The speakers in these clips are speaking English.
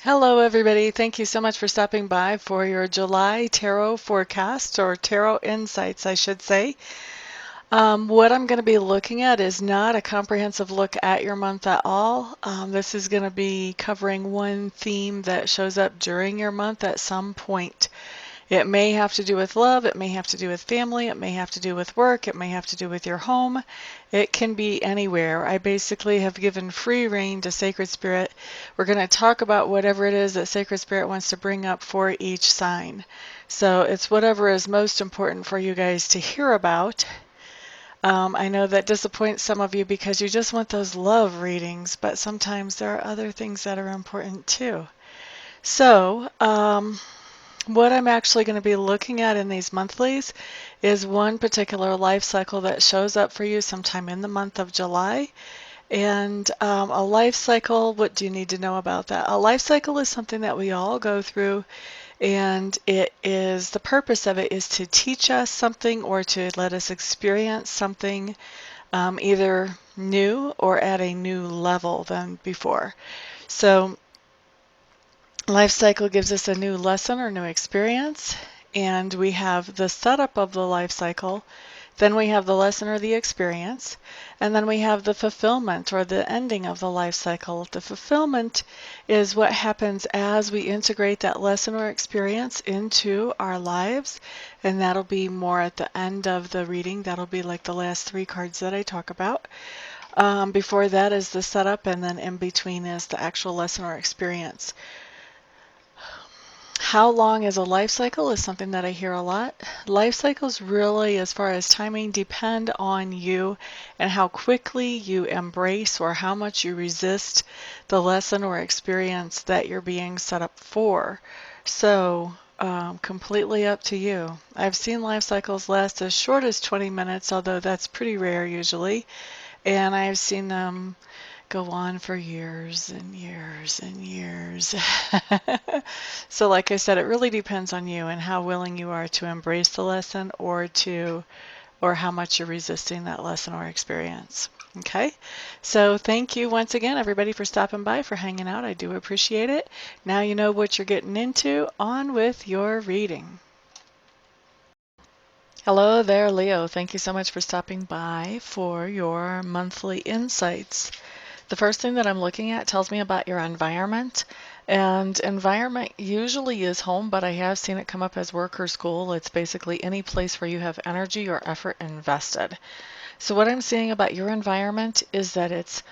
Hello, everybody. Thank you so much for stopping by for your July tarot forecast, or tarot insights, I should say. What I'm going to be looking at is not a comprehensive look at your month at all. This is going to be covering one theme that shows up during your month at some point. It may have to do with love, it may have to do with family, it may have to do with work, it may have to do with your home. It can be anywhere. I basically have given free rein to Sacred Spirit. We're going to talk about whatever it is that Sacred Spirit wants to bring up for each sign. So it's whatever is most important for you guys to hear about. I know that disappoints some of you because you just want those love readings, but sometimes there are other things that are important too. So, what I'm actually going to be looking at in these monthlies is one particular life cycle that shows up for you sometime in the month of July. And a life cycle, what do you need to know about that? A life cycle is something that we all go through, and the purpose of it is to teach us something or to let us experience something either new or at a new level than before. So life cycle gives us a new lesson or new experience, and we have the setup of the life cycle, then we have the lesson or the experience, and then we have the fulfillment or the ending of the life cycle. The fulfillment is what happens as we integrate that lesson or experience into our lives, and that'll be more at the end of the reading. That'll be like the last three cards that I talk about. Before that is the setup, and then in between is the actual lesson or experience. How long is a life cycle is something that I hear a lot. Life cycles really, as far as timing, depend on you and how quickly you embrace or how much you resist the lesson or experience that you're being set up for. So, completely up to you. I've seen life cycles last as short as 20 minutes, although that's pretty rare usually. And I've seen them go on for years and years and years. So like I said, it really depends on you and how willing you are to embrace the lesson or how much you're resisting that lesson or experience. Okay, so thank you once again, everybody, for stopping by, for hanging out. I do appreciate it. Now you know what you're getting into. On with your reading. Hello there, Leo. Thank you so much for stopping by for your monthly insights. The first thing that I'm looking at tells me about your environment. And environment usually is home, but I have seen it come up as work or school. It's basically any place where you have energy or effort invested. So what I'm seeing about your environment is that it's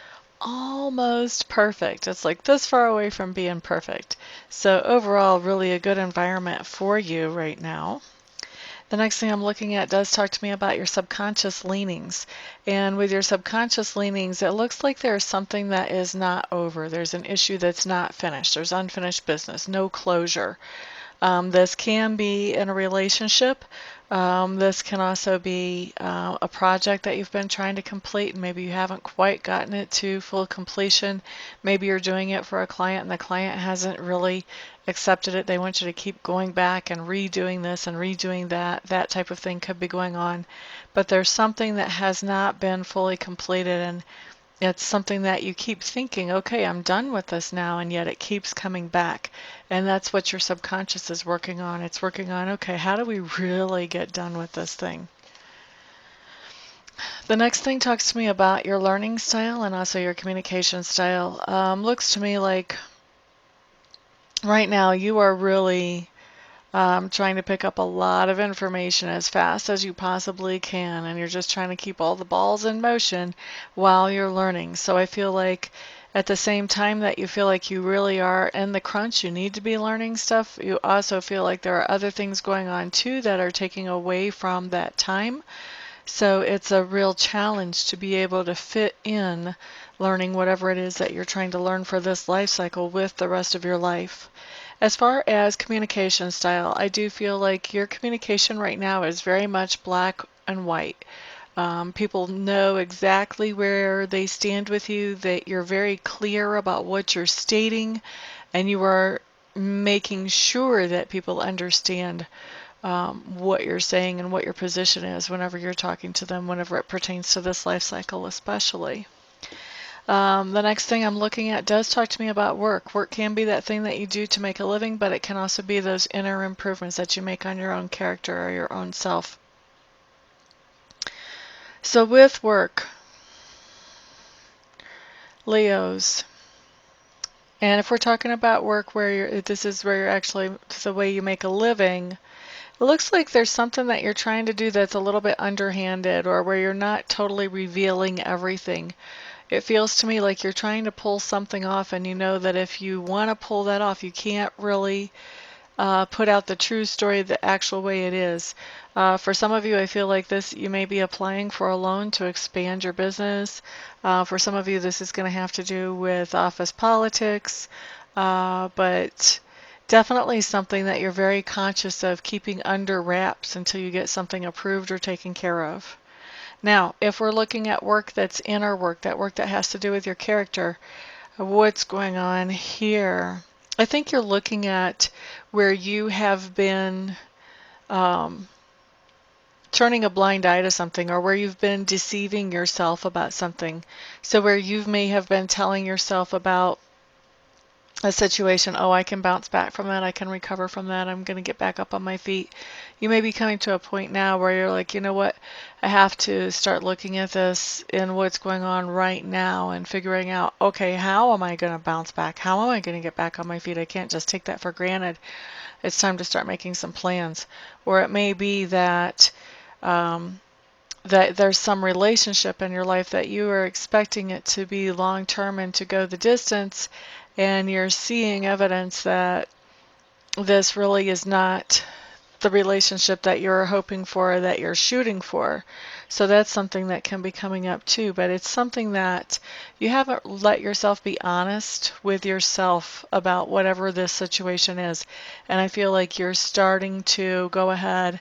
almost perfect. It's like this far away from being perfect. So overall, really a good environment for you right now. The next thing I'm looking at does talk to me about your subconscious leanings. And with your subconscious leanings, it looks like there's something that is not over. There's an issue that's not finished. There's unfinished business, no closure. This can be in a relationship. This can also be a project that you've been trying to complete and maybe you haven't quite gotten it to full completion. Maybe you're doing it for a client and the client hasn't really accepted it. They want you to keep going back and redoing this and redoing that. That type of thing could be going on. But there's something that has not been fully completed, and it's something that you keep thinking, okay, I'm done with this now, and yet it keeps coming back. And that's what your subconscious is working on. It's working on, okay, how do we really get done with this thing? The next thing talks to me about your learning style and also your communication style. Looks to me like right now you are really trying to pick up a lot of information as fast as you possibly can, and you're just trying to keep all the balls in motion while you're learning. So I feel like at the same time that you feel like you really are in the crunch, you need to be learning stuff, you also feel like there are other things going on too that are taking away from that time. So it's a real challenge to be able to fit in learning whatever it is that you're trying to learn for this life cycle with the rest of your life. As far as communication style, I do feel like your communication right now is very much black and white. People know exactly where they stand with you, that you're very clear about what you're stating, and you are making sure that people understand what you're saying and what your position is whenever you're talking to them, whenever it pertains to this life cycle especially. The next thing I'm looking at does talk to me about work. Work can be that thing that you do to make a living, but it can also be those inner improvements that you make on your own character or your own self. So with work, Leos, and if we're talking about work where this is where you're actually the way you make a living, it looks like there's something that you're trying to do that's a little bit underhanded or where you're not totally revealing everything. It feels to me like you're trying to pull something off, and you know that if you want to pull that off, you can't really put out the true story the actual way it is. For some of you, I feel like this, you may be applying for a loan to expand your business. For some of you, this is going to have to do with office politics, but definitely something that you're very conscious of keeping under wraps until you get something approved or taken care of. Now, if we're looking at work that's inner work, that work that has to do with your character, what's going on here? I think you're looking at where you have been um, turning a blind eye to something, or where you've been deceiving yourself about something. So where you may have been telling yourself about a situation, oh, I can bounce back from that, I can recover from that, I'm going to get back up on my feet. You may be coming to a point now where you're like, you know what, I have to start looking at this and what's going on right now and figuring out, okay, how am I going to bounce back? How am I going to get back on my feet? I can't just take that for granted. It's time to start making some plans. Or it may be that that there's some relationship in your life that you are expecting it to be long term and to go the distance, and you're seeing evidence that this really is not the relationship that you're hoping for, that you're shooting for. So that's something that can be coming up too, but it's something that you haven't let yourself be honest with yourself about whatever this situation is. And I feel like you're starting to go ahead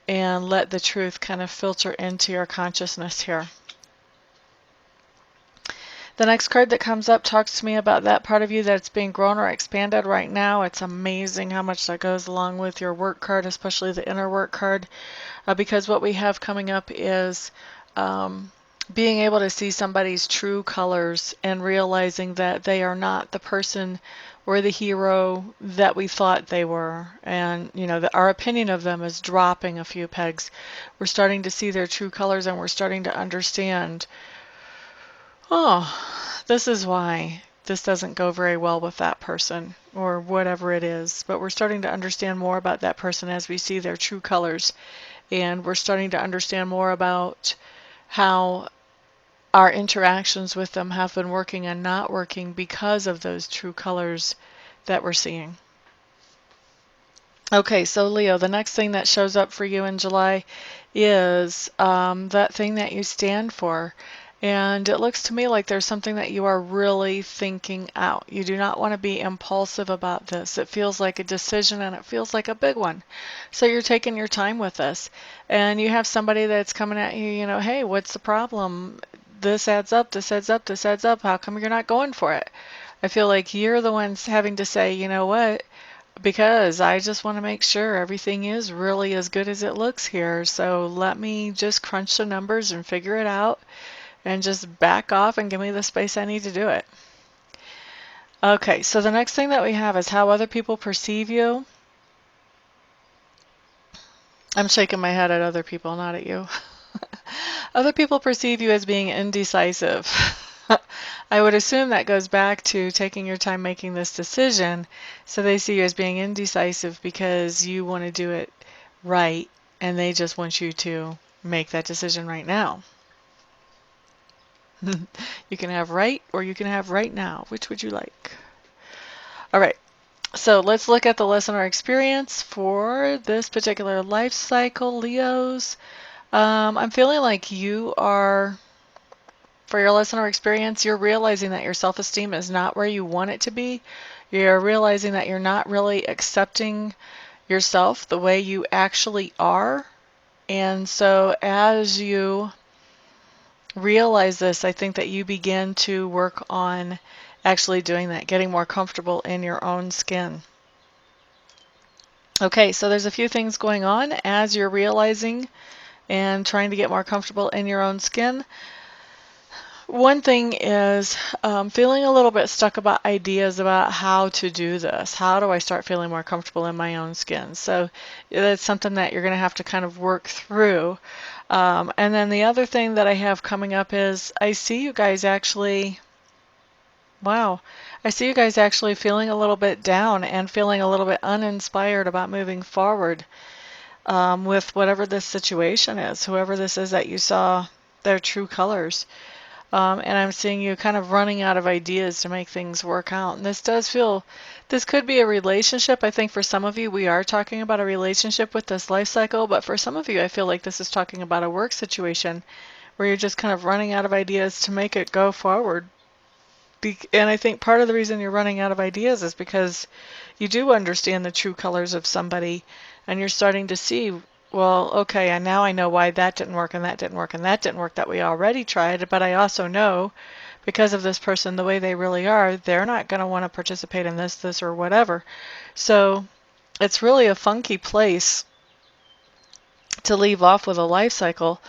and let the truth kind of filter into your consciousness here. The next card that comes up talks to me about that part of you that's being grown or expanded right now. It's amazing how much that goes along with your work card, especially the inner work card, because what we have coming up is being able to see somebody's true colors and realizing that they are not the person or the hero that we thought they were. And, you know, that our opinion of them is dropping a few pegs. We're starting to see their true colors, and we're starting to understand, oh, this is why this doesn't go very well with that person or whatever it is. But we're starting to understand more about that person as we see their true colors. And we're starting to understand more about how our interactions with them have been working and not working because of those true colors that we're seeing. Okay, so Leo, the next thing that shows up for you in July is that thing that you stand for. And it looks to me like there's something that you are really thinking out. You do not want to be impulsive about this. It feels like a decision, and it feels like a big one. So you're taking your time with this. And you have somebody that's coming at you, you know, hey, what's the problem? This adds up, this adds up, this adds up. How come you're not going for it? I feel like you're the ones having to say, you know what? Because I just want to make sure everything is really as good as it looks here. So let me just crunch the numbers and figure it out and just back off and give me the space I need to do it. Okay, so the next thing that we have is how other people perceive you. I'm shaking my head at other people, not at you. Other people perceive you as being indecisive. I would assume that goes back to taking your time making this decision. So they see you as being indecisive because you want to do it right, and they just want you to make that decision right now. You can have right, or you can have right now. Which would you like? All right. So let's look at the lesson or experience for this particular life cycle, Leos. I'm feeling like you are, for your lesson or experience, you're realizing that your self-esteem is not where you want it to be. You're realizing that you're not really accepting yourself the way you actually are. And so as you realize this, I think that you begin to work on actually doing that, getting more comfortable in your own skin. Okay, so there's a few things going on as you're realizing and trying to get more comfortable in your own skin. one thing is feeling a little bit stuck about ideas about how to do this. How do I start feeling more comfortable in my own skin? So that's something that you're going to have to kind of work through. And then the other thing that I have coming up is I see you guys actually, wow, I see you guys actually feeling a little bit down and feeling a little bit uninspired about moving forward with whatever this situation is, whoever this is that you saw their true colors. And I'm seeing you kind of running out of ideas to make things work out. And this does feel, this could be a relationship. I think for some of you, we are talking about a relationship with this life cycle, but for some of you, I feel like this is talking about a work situation where you're just kind of running out of ideas to make it go forward. And I think part of the reason you're running out of ideas is because you do understand the true colors of somebody and you're starting to see, well, okay, and now I know why that didn't work and that didn't work and that didn't work that we already tried, but I also know because of this person, the way they really are, they're not going to want to participate in this, or whatever. So it's really a funky place to leave off with a life cycle,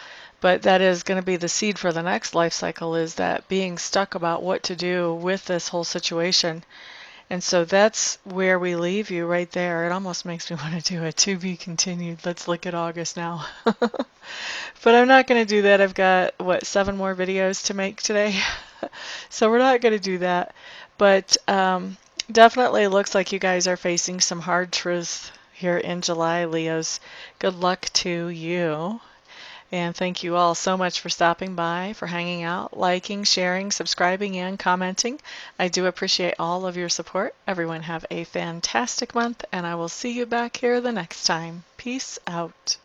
but that is going to be the seed for the next life cycle, is that being stuck about what to do with this whole situation. And so that's where we leave you right there. It almost makes me want to do a to be continued. Let's look at August now. But I'm not going to do that. I've got, what, 7 more videos to make today. So we're not going to do that. But definitely looks like you guys are facing some hard truths here in July, Leos. Good luck to you. And thank you all so much for stopping by, for hanging out, liking, sharing, subscribing, and commenting. I do appreciate all of your support. Everyone have a fantastic month, and I will see you back here the next time. Peace out.